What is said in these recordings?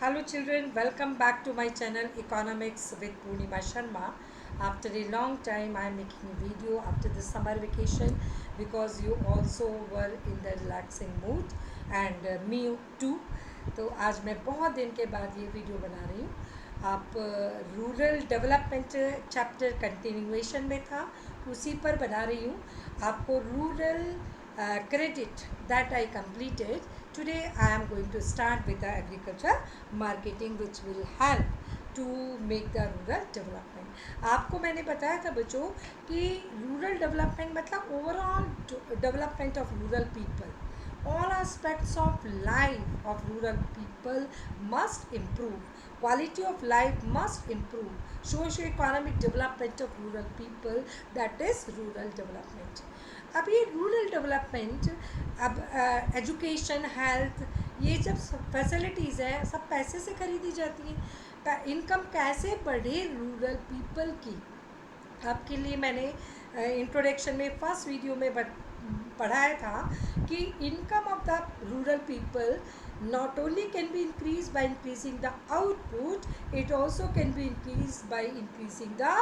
Hello children, welcome back to my channel Economics with Purnima Sharma. After a long time I am making a video after the summer vacation because you also were in the relaxing mood and me too. तो आज मैं बहुत दिन के बाद ये video बना रही हूँ. आप रूरल डेवलपमेंट चैप्टर कंटिन्यूएशन में था उसी पर बना रही हूँ. आपको rural credit that I completed. Today I am going to start with the agriculture marketing which will help to make the rural development. आपको मैंने बताया था बच्चों कि रूरल डेवलपमेंट मतलब overall development of rural people. All aspects of life of rural people must improve. Quality of life must improve. Socio-economic development of rural people, that is rural development. अब ये rural development, अब education, health, ये जब facilities है सब पैसे से खरीदी जाती हैं. इनकम कैसे बढ़े रूरल पीपल की, आपके लिए मैंने इंट्रोडक्शन में फर्स्ट वीडियो में पढ़ाया था कि income of the rural people not only can be increased by increasing the output, it also can be increased by increasing the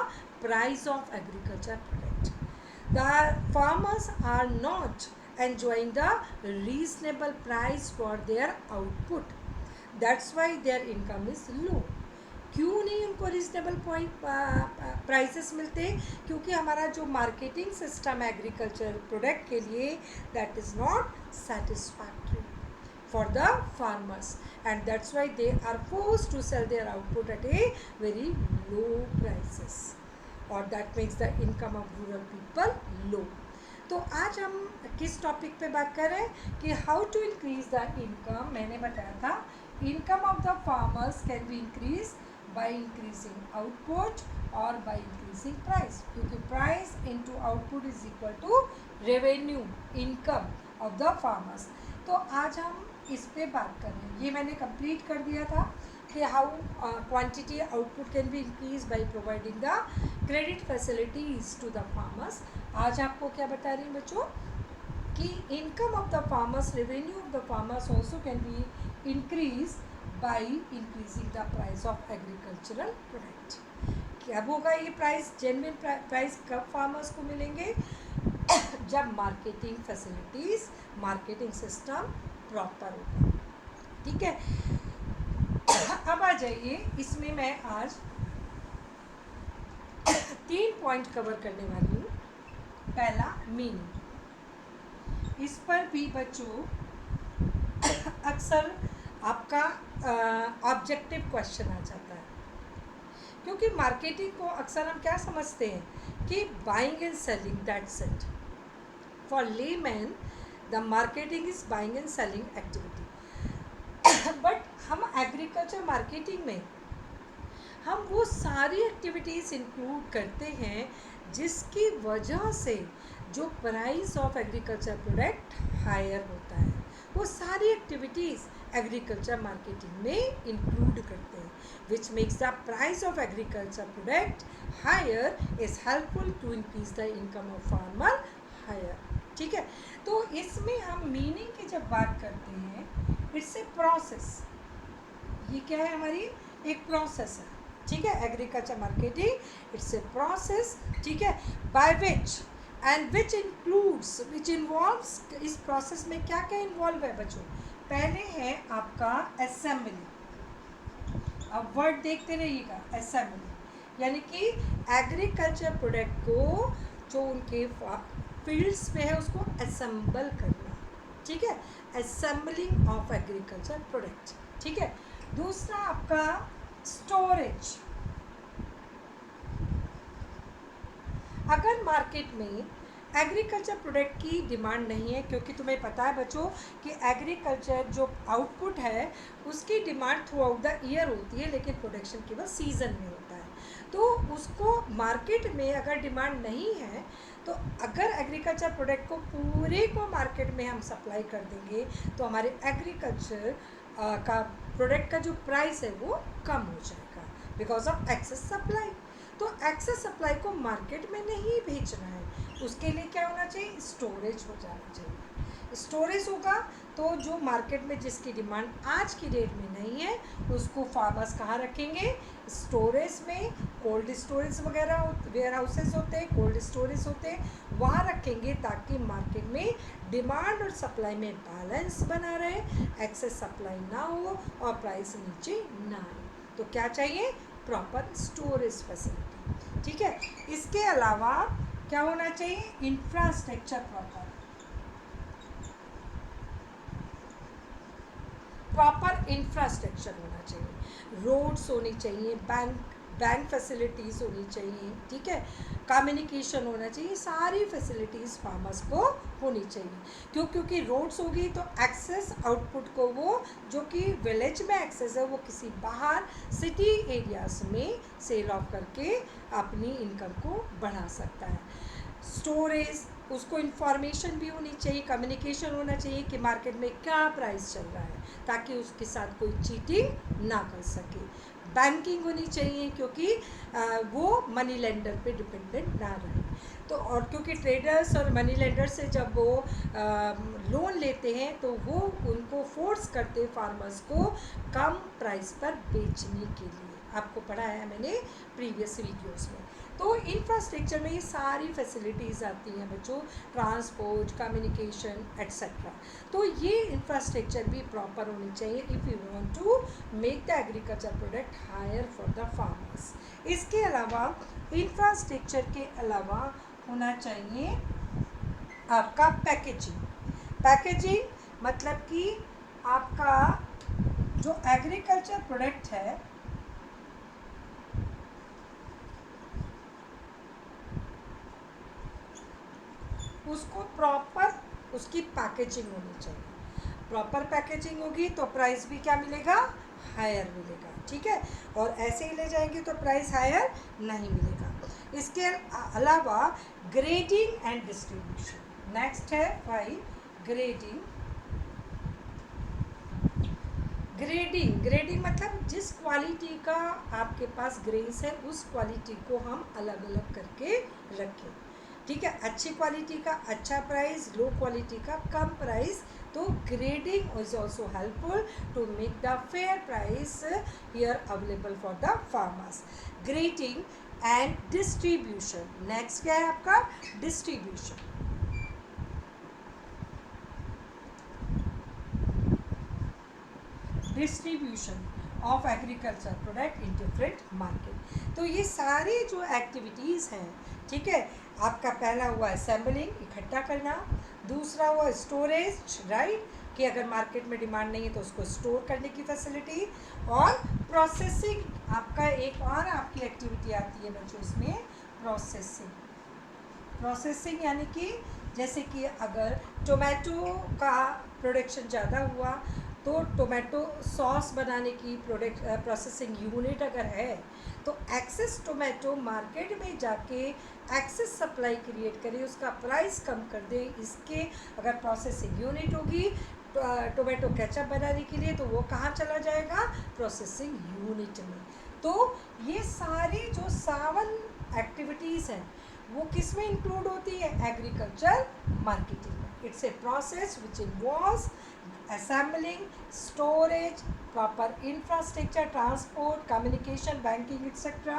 price of agriculture product. The farmers are not enjoying the reasonable price for their output. That's why their income is low. क्यों नहीं उनको reasonable prices मिलते? क्योंकि हमारा जो marketing system है agriculture product के लिए, that is not satisfactory for the farmers and that's why they are forced to sell their output at a very low prices और that makes the income of rural people low. तो आज हम किस topic पे बात कर रहे हैं कि how to increase the income. मैंने बताया था income of the farmers can be increase by increasing output or by increasing price, क्योंकि price into output is equal to revenue, income of the farmers. तो आज हम इस पे बात कर रहे हैं. ये मैंने कंप्लीट कर दिया था कि how quantity output can be increase by providing the credit facilities to the farmers. आज आपको क्या बता रही हूँ बच्चों कि income of the farmers, revenue of the farmers also can be increase by increasing the price of agricultural product. कब होगा ये प्राइस, जेन्युइन प्राइस कब फार्मर्स को मिलेंगे? जब marketing facilities, marketing system proper होगा. ठीक है. अब आ जाइए, इसमें मैं आज 3 पॉइंट कवर करने वाली हूँ. पहला मीनिंग. इस पर भी बच्चों अक्सर आपका ऑब्जेक्टिव क्वेश्चन आ जाता है, क्योंकि मार्केटिंग को अक्सर हम क्या समझते हैं कि buying and selling, that's it. For layman the marketing is buying and selling activity. But हम एग्रीकल्चर मार्केटिंग में हम वो सारी एक्टिविटीज़ इंक्लूड करते हैं जिसकी वजह से जो price of agriculture product higher होता है. वो सारी एक्टिविटीज़ एग्रीकल्चर मार्केटिंग में इंक्लूड करते हैं, which makes the price of agriculture product higher, is helpful to increase the income of farmer higher. ठीक है. तो इसमें हम मीनिंग की जब बात करते हैं, इट्स ए प्रोसेस. ये क्या है? हमारी एक प्रोसेस है. ठीक है. Agriculture marketing it's a process. ठीक है. By which and which includes, which involves, इस प्रोसेस में क्या क्या इन्वॉल्व है बच्चों? पहले है आपका असेंबली. अब वर्ड देखते रहिएगा, असेंबली यानी कि एग्रीकल्चर प्रोडक्ट को जो उनके फील्ड्स में है उसको असेंबल करना. ठीक है. Assembling of agriculture product. ठीक है. दूसरा आपका स्टोरेज. अगर मार्केट में एग्रीकल्चर प्रोडक्ट की डिमांड नहीं है, क्योंकि तुम्हें पता है बच्चों कि एग्रीकल्चर जो आउटपुट है उसकी demand through out the year होती है, लेकिन प्रोडक्शन केवल सीज़न में होता है. तो उसको मार्केट में अगर डिमांड नहीं है तो अगर एग्रीकल्चर प्रोडक्ट को पूरे को मार्केट में हम सप्लाई कर देंगे तो हमारे एग्रीकल्चर का प्रोडक्ट का जो प्राइस है वो कम हो जाएगा बिकॉज ऑफ एक्सेस सप्लाई. तो एक्सेस सप्लाई को मार्केट में नहीं भेजना है, उसके लिए क्या होना चाहिए? स्टोरेज हो जाना चाहिए. स्टोरेज होगा तो जो मार्केट में जिसकी डिमांड आज की डेट में नहीं है उसको फार्मर्स कहाँ रखेंगे, स्टोरेज में, कोल्ड स्टोरेज वगैरह वेयर हाउसेज होते हैं, कोल्ड स्टोरेज होते हैं, वहाँ रखेंगे ताकि मार्केट में डिमांड और सप्लाई में बैलेंस बना रहे, एक्सेस सप्लाई ना हो और प्राइस नीचे ना आए। तो क्या चाहिए, प्रॉपर स्टोरेज फैसिलिटी। ठीक है, इसके अलावा क्या होना चाहिए, इंफ्रास्ट्रक्चर प्रॉपर इंफ्रास्ट्रक्चर होना चाहिए, रोड्स होनी चाहिए, बैंक फैसिलिटीज़ होनी चाहिए, ठीक है, कम्युनिकेशन होना चाहिए, सारी फैसिलिटीज़ फार्मर्स को होनी चाहिए। क्योंकि रोड्स होगी तो एक्सेस आउटपुट को वो जो कि विलेज में एक्सेस है वो किसी बाहर सिटी एरियाज में सेल ऑफ करके अपनी इनकम को बढ़ा सकता है। स्टोरेज, उसको इंफॉर्मेशन भी होनी चाहिए, कम्युनिकेशन होना चाहिए कि मार्केट में क्या प्राइस चल रहा है ताकि उसके साथ कोई चीटिंग ना कर सके। बैंकिंग होनी चाहिए क्योंकि वो मनी लेंडर पे डिपेंडेंट ना रहे। तो और क्योंकि ट्रेडर्स और मनी लेंडर से जब वो लोन लेते हैं तो वो उनको फोर्स करते फार्मर्स को कम प्राइस पर बेचने के लिए। आपको पढ़ाया है मैंने प्रीवियस वीडियोस में। तो इंफ्रास्ट्रक्चर में ये सारी फैसिलिटीज़ आती हैं बच्चों, ट्रांसपोर्ट, कम्युनिकेशन एट्सेट्रा। तो ये इंफ्रास्ट्रक्चर भी प्रॉपर होनी चाहिए if you want to make the agriculture product higher for the farmers. इसके अलावा इंफ्रास्ट्रक्चर के अलावा होना चाहिए आपका पैकेजिंग। पैकेजिंग मतलब कि आपका जो एग्रीकल्चर प्रोडक्ट है उसको प्रॉपर उसकी पैकेजिंग होनी चाहिए। प्रॉपर पैकेजिंग होगी तो प्राइस भी क्या मिलेगा, हायर मिलेगा। ठीक है, और ऐसे ही ले जाएंगे तो प्राइस हायर नहीं मिलेगा। इसके अलावा ग्रेडिंग एंड डिस्ट्रीब्यूशन नेक्स्ट है भाई, ग्रेडिंग। ग्रेडिंग मतलब जिस क्वालिटी का आपके पास ग्रेन्स है उस क्वालिटी को हम अलग अलग करके रखें। ठीक है, अच्छी क्वालिटी का अच्छा प्राइस, लो क्वालिटी का कम प्राइस। तो grading is also helpful to make the fair price here available for the farmers. Grading and distribution next क्या है आपका, distribution. Distribution of agriculture product in different market. तो ये सारी जो एक्टिविटीज़ हैं, ठीक है, आपका पहला हुआ असेंबलिंग, इकट्ठा करना, दूसरा हुआ स्टोरेज, राइट, कि अगर मार्केट में डिमांड नहीं है तो उसको स्टोर करने की फैसिलिटी, और प्रोसेसिंग। आपका एक और आपकी एक्टिविटी आती है बच्चों इसमें, प्रोसेसिंग यानी कि जैसे कि अगर टोमेटो का प्रोडक्शन ज़्यादा हुआ तो टोमेटो सॉस बनाने की प्रोसेसिंग यूनिट अगर है तो एक्सेस टोमेटो मार्केट में जाके एक्सेस सप्लाई क्रिएट करे, उसका प्राइस कम कर दे। इसके अगर प्रोसेसिंग यूनिट होगी टोमेटो केचप बनाने के लिए तो वो कहाँ चला जाएगा, प्रोसेसिंग यूनिट में। तो ये सारी जो 7 एक्टिविटीज़ हैं वो किस में इंक्लूड होती है, एग्रीकल्चर मार्केटिंग में। It's a process which involves assembling, storage, proper infrastructure, transport, communication, banking, etc.,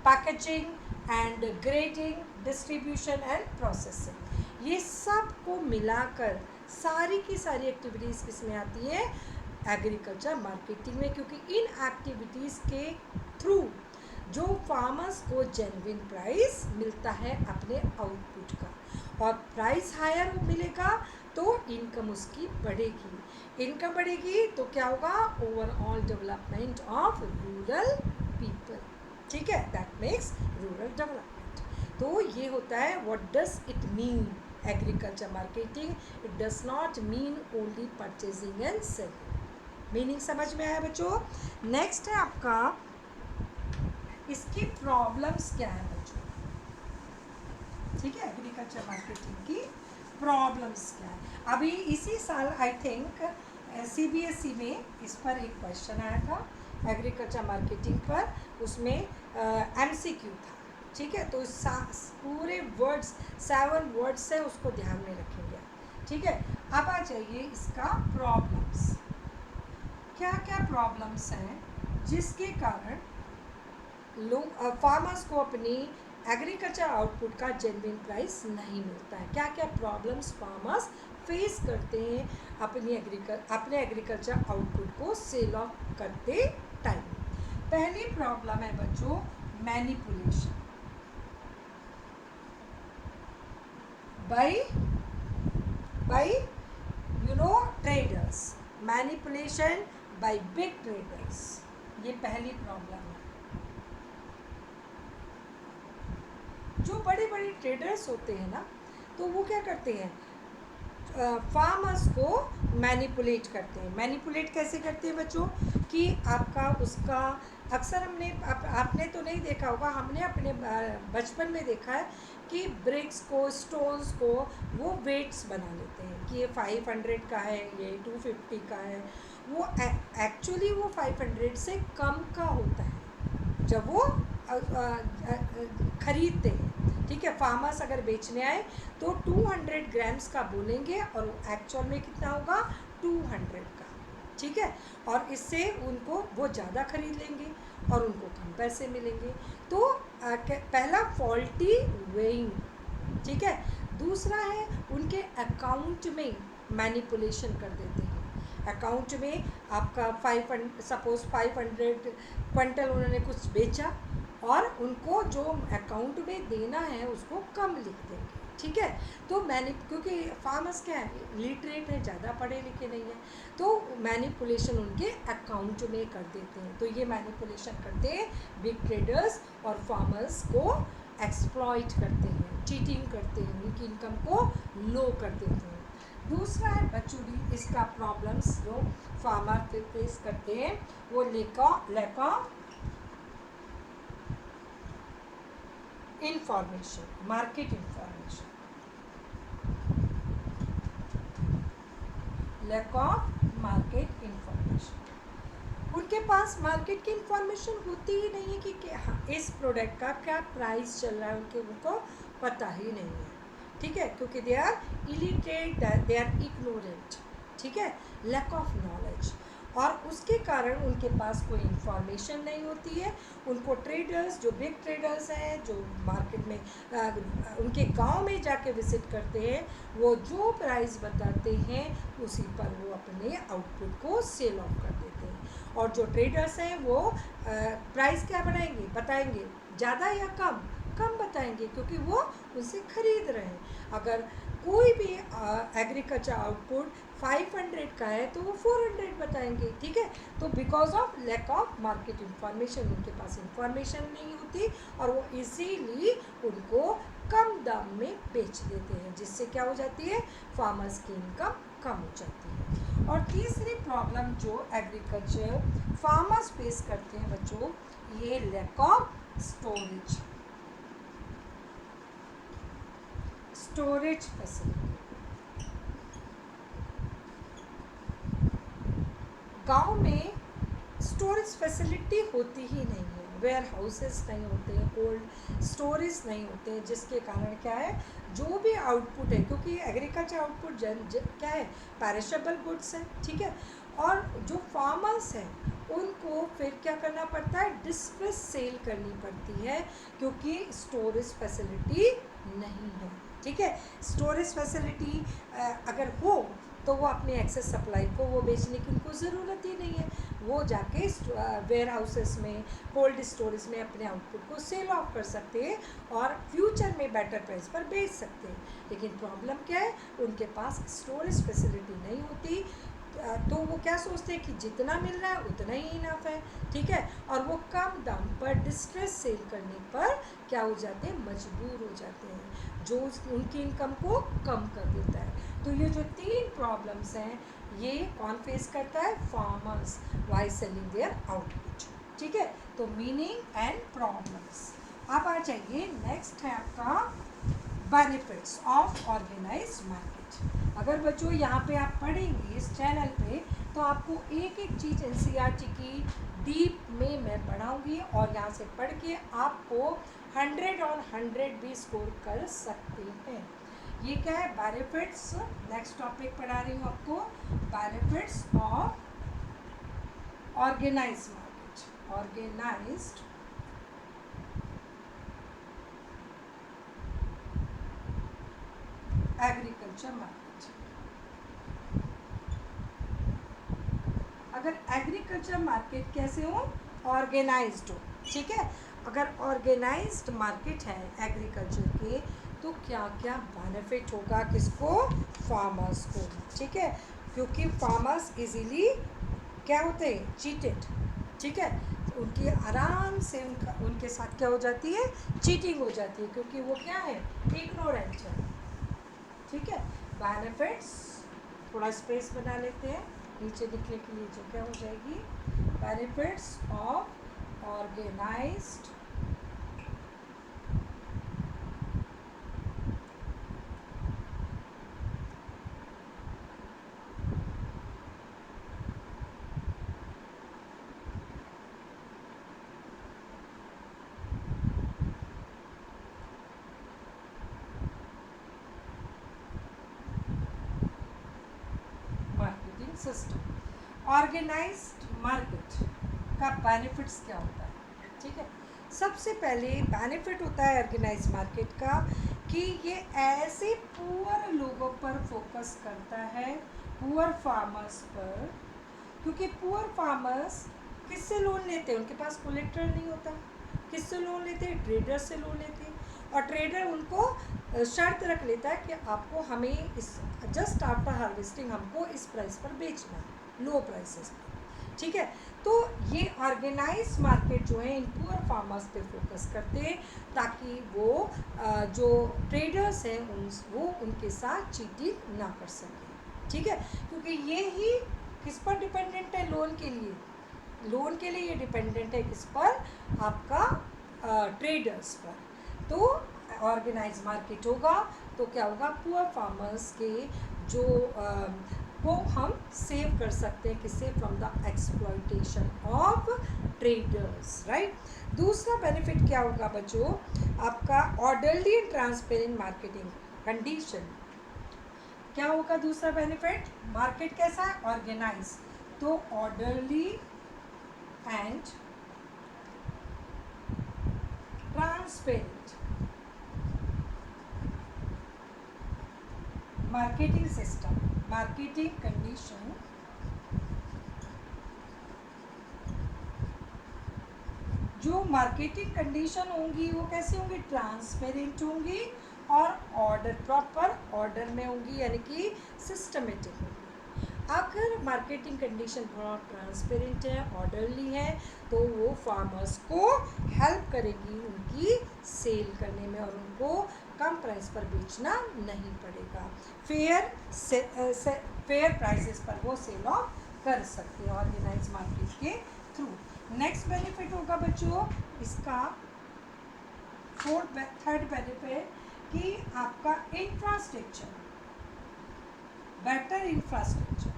packaging and grading, distribution and processing। ये सब को मिलाकर सारी की सारी एक्टिविटीज़ किसमें आती है, एग्रीकल्चर मार्केटिंग में। क्योंकि इन एक्टिविटीज़ के थ्रू जो फार्मर्स को जेन्युइन प्राइस मिलता है अपने आउटपुट का, और प्राइस हायर मिलेगा तो इनकम उसकी बढ़ेगी। इनकम बढ़ेगी तो क्या होगा, overall development of rural people. ठीक है, दैट मेक्स रूरल डेवलपमेंट। तो ये होता है what does it mean agriculture marketing. It does not mean only purchasing and selling. Meaning समझ में आया बच्चों। नेक्स्ट है आपका, इसकी प्रॉब्लम्स क्या है बच्चों। ठीक है, एग्रीकल्चर मार्केटिंग की प्रॉब्लम्स क्या है। अभी इसी साल आई थिंक CBSE में इस पर एक क्वेश्चन आया था एग्रीकल्चर मार्केटिंग पर, उसमें MCQ था। ठीक है, तो पूरे वर्ड्स 7 वर्ड्स है उसको ध्यान में रखेंगे। ठीक है, अब आ जाइए इसका प्रॉब्लम्स। क्या क्या प्रॉब्लम्स हैं जिसके कारण लोग फार्मर्स को अपनी एग्रीकल्चर आउटपुट का जेन्युइन प्राइस नहीं मिलता है? क्या क्या प्रॉब्लम्स फार्मर्स फेस करते हैं अपने एग्रीकल्चर आउटपुट को सेल ऑफ करते टाइम? पहली प्रॉब्लम है बच्चों manipulation by traders, manipulation by big traders. ये पहली प्रॉब्लम है। जो बड़े बड़े ट्रेडर्स होते हैं ना, तो वो क्या करते हैं, फार्मर्स को मैनिपुलेट करते हैं। मैनिपुलेट कैसे करते हैं बच्चों, कि आपका उसका अक्सर आपने तो नहीं देखा होगा, हमने अपने बचपन में देखा है कि ब्रिक्स को, स्टोन्स को वो वेट्स बना लेते हैं कि ये 500 का है, ये 250 का है। वो एक्चुअली वो 500 से कम का होता है जब वो खरीदते हैं। ठीक है, फार्मर्स अगर बेचने आए तो 200 ग्राम्स का बोलेंगे और एक्चुअल में कितना होगा, 200 का। ठीक है, और इससे उनको वो ज़्यादा खरीद लेंगे और उनको कम पैसे मिलेंगे। तो पहला फॉल्टी वेइंग। ठीक है, दूसरा है उनके अकाउंट में मैनिपुलेशन कर देते हैं। अकाउंट में आपका 500 क्विंटल उन्होंने कुछ बेचा और उनको जो अकाउंट में देना है उसको कम लिख देंगे। ठीक है, तो क्योंकि फार्मर्स क्या है, लिटरेट है, ज़्यादा पढ़े लिखे नहीं है, तो मैनिपुलेशन उनके अकाउंट में कर देते हैं। तो ये मैनिपुलेशन करते हैं बिग ट्रेडर्स और फार्मर्स को एक्सप्लॉइट करते हैं, चीटिंग करते हैं, उनकी इनकम को लो कर देते हैं। दूसरा है बच्चों इसका प्रॉब्लम्स जो फार्मर फेस करते हैं, वो lack of information, market information, lack of market information. उनके पास मार्केट की इंफॉर्मेशन होती ही नहीं है कि हाँ इस प्रोडक्ट का क्या प्राइस चल रहा है, उनको पता ही नहीं है। ठीक है, क्योंकि they are illiterate, they are ignorant. ठीक है, लैक ऑफ नॉलेज, और उसके कारण उनके पास कोई इंफॉर्मेशन नहीं होती है। उनको ट्रेडर्स, जो बिग ट्रेडर्स हैं, जो मार्केट में उनके गांव में जाके विजिट करते हैं, वो जो प्राइस बताते हैं उसी पर वो अपने आउटपुट को सेल ऑफ कर देते हैं। और जो ट्रेडर्स हैं वो प्राइस क्या बताएंगे ज़्यादा या कम बताएंगे, क्योंकि वो उनसे खरीद रहे हैं। अगर कोई भी एग्रीकल्चर आउटपुट 500 का है तो वो 400 बताएंगे। ठीक है, तो because of lack of market information, उनके पास इंफॉर्मेशन नहीं होती और वो इजीली उनको कम दाम में बेच देते हैं, जिससे क्या हो जाती है, फार्मर्स की इनकम कम हो जाती है। और तीसरी प्रॉब्लम जो एग्रीकल्चर फार्मर्स फेस करते हैं बच्चों, ये लैक ऑफ स्टोरेज फैसिलिटी। गांव में स्टोरेज फैसिलिटी होती ही नहीं है, वेयर हाउसेस नहीं होते हैं, कोल्ड स्टोरेज नहीं होते हैं, जिसके कारण क्या है, जो भी आउटपुट है, क्योंकि एग्रीकल्चर आउटपुट क्या है, पैरिशेबल गुड्स है। ठीक है, और जो फार्मर्स हैं उनको फिर क्या करना पड़ता है, डिस्ट्रेस सेल करनी पड़ती है, क्योंकि स्टोरेज फैसिलिटी नहीं है। ठीक है, स्टोरेज फैसिलिटी अगर हो तो वो अपने एक्सेस सप्लाई को वो बेचने की उनको ज़रूरत ही नहीं है, वो जाके वेयर हाउसेस में, कोल्ड स्टोरेज में अपने आउटपुट को सेल ऑफ कर सकते हैं और फ्यूचर में बेटर प्राइस पर बेच सकते हैं। लेकिन प्रॉब्लम क्या है, उनके पास स्टोरेज फैसिलिटी नहीं होती, तो वो क्या सोचते हैं कि जितना मिल रहा है उतना ही इनफ है। ठीक है, और वो कम दाम पर डिस्ट्रेस सेल करने पर क्या हो जाते हैं, मजबूर हो जाते हैं, जो उनकी इनकम को कम कर देता है। तो ये जो 3 प्रॉब्लम्स हैं, ये कौन फेस करता है, farmers, why selling their output. ठीक है, तो मीनिंग एंड प्रॉब्लम्स। अब आ जाइए, नेक्स्ट है आपका बेनिफिट्स ऑफ ऑर्गेनाइज्ड मार्केट। अगर बच्चों यहाँ पे आप पढ़ेंगे इस चैनल पे, तो आपको एक एक चीज़ एनसीईआरटी की डीप में मैं पढ़ाऊँगी और यहाँ से पढ़ के आपको 100 और 100 भी स्कोर कर सकते हैं। ये क्या है? बेनिफिट्स। नेक्स्ट टॉपिक पढ़ा रही हूँ आपको, benefits of organised market. Organised agriculture market. अगर एग्रीकल्चर मार्केट कैसे हो? ऑर्गेनाइज्ड हो, ठीक है। अगर ऑर्गेनाइज्ड मार्केट है एग्रीकल्चर के, तो क्या क्या बेनिफिट होगा किसको? फार्मर्स को, ठीक है। क्योंकि फार्मर्स इजीली क्या होते हैं? चीटेड, ठीक है। तो उनकी आराम से उनके साथ क्या हो जाती है? चीटिंग हो जाती है, क्योंकि वो क्या है? इग्नोरेंट है, ठीक है। बेनिफिट्स, थोड़ा स्पेस बना लेते हैं नीचे लिखने के लिए, जो क्या हो जाएगी? Benefits of organised marketing system. Organised market का बेनिफिट्स क्या होता है? ठीक है, सबसे पहले बेनिफिट होता है ऑर्गेनाइज मार्केट का कि ये ऐसे पुअर लोगों पर फोकस करता है, पुअर फार्मर्स पर। क्योंकि पुअर फार्मर्स किससे लोन लेते हैं? उनके पास कोलेक्टर नहीं होता। किससे लोन लेते हैं? ट्रेडर से लोन लेते हैं। और ट्रेडर उनको शर्त रख लेता है कि आपको हमें इस जस्ट आफ्टर हार्वेस्टिंग हमको इस प्राइस पर बेचना है, लो प्राइसेस पर, ठीक है। तो ये ऑर्गेनाइज मार्केट जो है इन पुअर फार्मर्स पे फोकस करते हैं, ताकि वो जो ट्रेडर्स हैं वो उनके साथ चीटिंग ना कर सकें, ठीक है। क्योंकि ये ही किस पर डिपेंडेंट है? लोन के लिए। लोन के लिए ये डिपेंडेंट है किस पर? आपका ट्रेडर्स पर। तो ऑर्गेनाइज मार्केट होगा तो क्या होगा? पुअर फार्मर्स के जो को हम सेव कर सकते हैं, किससे? From the exploitation of traders, right. दूसरा बेनिफिट क्या होगा बच्चों? आपका orderly and transparent marketing condition. क्या होगा दूसरा बेनिफिट? मार्केट कैसा है? ऑर्गेनाइज, तो orderly and transparent marketing system, marketing condition जो मार्केटिंग कंडीशन होंगी वो कैसे होंगी? ट्रांसपेरेंट होंगी और ऑर्डर, प्रॉपर ऑर्डर में होंगी, यानी कि सिस्टमेटिक होंगी। अगर मार्केटिंग कंडीशन थोड़ा ट्रांसपेरेंट है, ऑर्डरली है, तो वो फार्मर्स को हेल्प करेगी उनकी सेल करने में, और उनको कम प्राइस पर बेचना नहीं पड़ेगा। फेयर प्राइसेस पर वो सेल ऑफ कर सकते हैं ऑर्गेनाइज मार्केट के थ्रू। नेक्स्ट बेनिफिट होगा बच्चों इसका, थर्ड बेनिफिट, कि आपका इंफ्रास्ट्रक्चर, बेटर इंफ्रास्ट्रक्चर,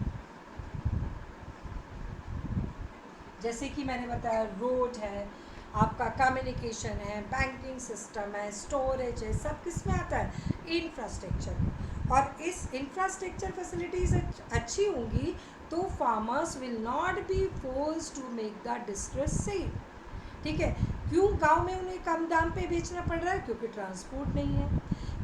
जैसे कि मैंने बताया रोड है, आपका कम्युनिकेशन है, बैंकिंग सिस्टम है, स्टोरेज है, सब किस में आता है? इंफ्रास्ट्रक्चर में। और इस इंफ्रास्ट्रक्चर फैसिलिटीज अच्छी होंगी तो farmers will not be force to make the distress sale, ठीक है। क्यों गांव में उन्हें कम दाम पे बेचना पड़ रहा है? क्योंकि ट्रांसपोर्ट नहीं है।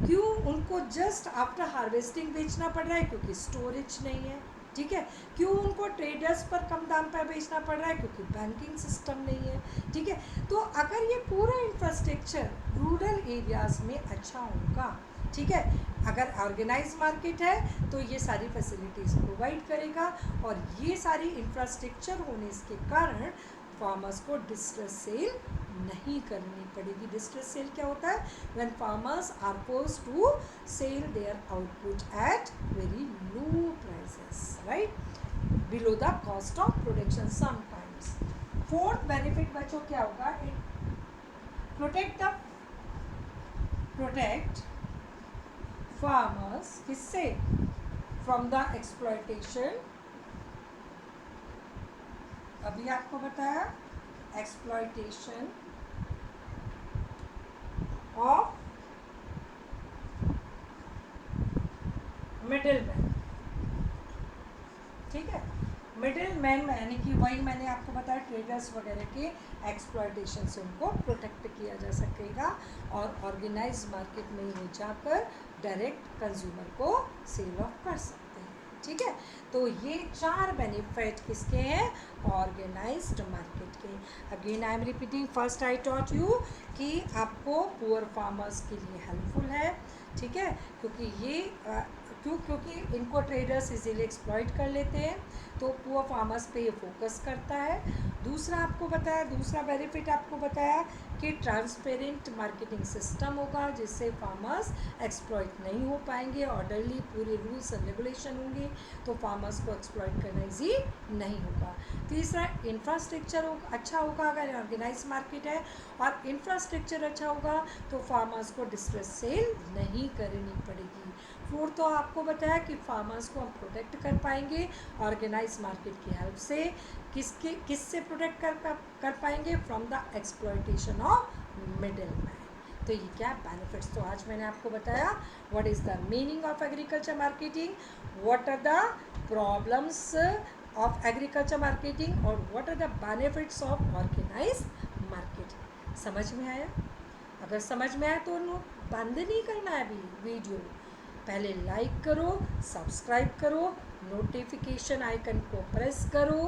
क्यों उनको जस्ट आफ्टर हार्वेस्टिंग बेचना पड़ रहा है? क्योंकि स्टोरेज नहीं है, ठीक है। क्यों उनको ट्रेडर्स पर कम दाम पर बेचना पड़ रहा है? क्योंकि बैंकिंग सिस्टम नहीं है, ठीक है। तो अगर ये पूरा इंफ्रास्ट्रक्चर रूरल एरियाज़ में अच्छा होगा, ठीक है, अगर ऑर्गेनाइज मार्केट है तो ये सारी फैसिलिटीज़ प्रोवाइड करेगा, और ये सारी इंफ्रास्ट्रक्चर होने के कारण फार्मर्स को डिस्ट्रेस सेल नहीं करनी पड़ेगी। डिस्ट्रेस सेल क्या होता है? When farmers are forced to sell their output at very low prices, right, below the cost of production sometimes. Fourth benefit बच्चों क्या होगा? इट प्रोटेक्ट फार्मर्स किससे? फ्रॉम द एक्सप्लॉयटेशन, अभी आपको बताया, एक्सप्लॉयटेशन ऑफ मिडिल मैन, ठीक है। Middle man यानी कि वही मैंने आपको बताया ट्रेडर्स वगैरह के एक्सप्लॉयटेशन से उनको प्रोटेक्ट किया जा सकेगा और ऑर्गेनाइज मार्केट में ही जाकर डायरेक्ट कंज्यूमर को सेल ऑफ कर सकते हैं, ठीक है। तो ये 4 बेनिफिट किसके हैं, ऑर्गेनाइज्ड मार्केट के। Again I am repeating, first I taught you कि आपको पुअर फार्मर्स के लिए हेल्पफुल है, ठीक है, क्योंकि ये क्योंकि इनको ट्रेडर्स इजीली एक्सप्लॉइट कर लेते हैं, तो पुअर फार्मर्स पे ये फोकस करता है। दूसरा आपको बताया, दूसरा बेनिफिट आपको बताया कि ट्रांसपेरेंट मार्केटिंग सिस्टम होगा जिससे फार्मर्स एक्सप्लॉइट नहीं हो पाएंगे, ऑर्डरली पूरे रूल्स एंड रेगुलेशन होंगे, तो फार्मर्स को एक्सप्लॉइट करना ईजी नहीं होगा। तीसरा इंफ्रास्ट्रक्चर अच्छा होगा, अगर ऑर्गेनाइज मार्केट है और इंफ्रास्ट्रक्चर अच्छा होगा तो फार्मर्स को डिस्ट्रेस सेल नहीं करनी पड़ेगी। फोर्थ तो आपको बताया कि फार्मर्स को हम प्रोटेक्ट कर पाएंगे ऑर्गेनाइज मार्केट की हेल्प से। किससे प्रोटेक्ट कर पाएंगे, from the exploitation of middle man. तो ये क्या बेनिफिट्स, तो आज मैंने आपको बताया what is the meaning of agriculture marketing, what are the problems of agriculture marketing और what are the benefits of organise marketing. समझ में आया? अगर समझ में आया तो बंद नहीं करना है अभी वीडियो, पहले लाइक करो, सब्सक्राइब करो, नोटिफिकेशन आइकन को प्रेस करो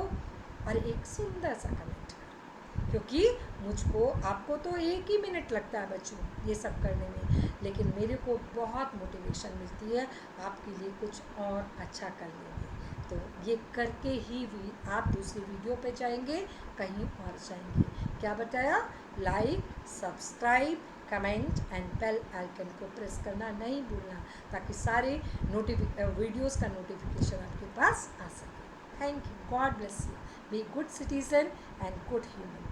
और एक सुंदर सा कमेंट करो, क्योंकि मुझको आपको तो 1 ही मिनट लगता है बच्चों ये सब करने में, लेकिन मेरे को बहुत मोटिवेशन मिलती है आपके लिए कुछ और अच्छा करने में। तो ये करके ही आप दूसरी वीडियो पे जाएंगे, कहीं और जाएंगे। क्या बताया, like, subscribe, comment and bell icon को प्रेस करना नहीं भूलना, ताकि सारे वीडियोस का नोटिफिकेशन आपके पास आ सके। Thank you, God bless you, be good citizen and good human.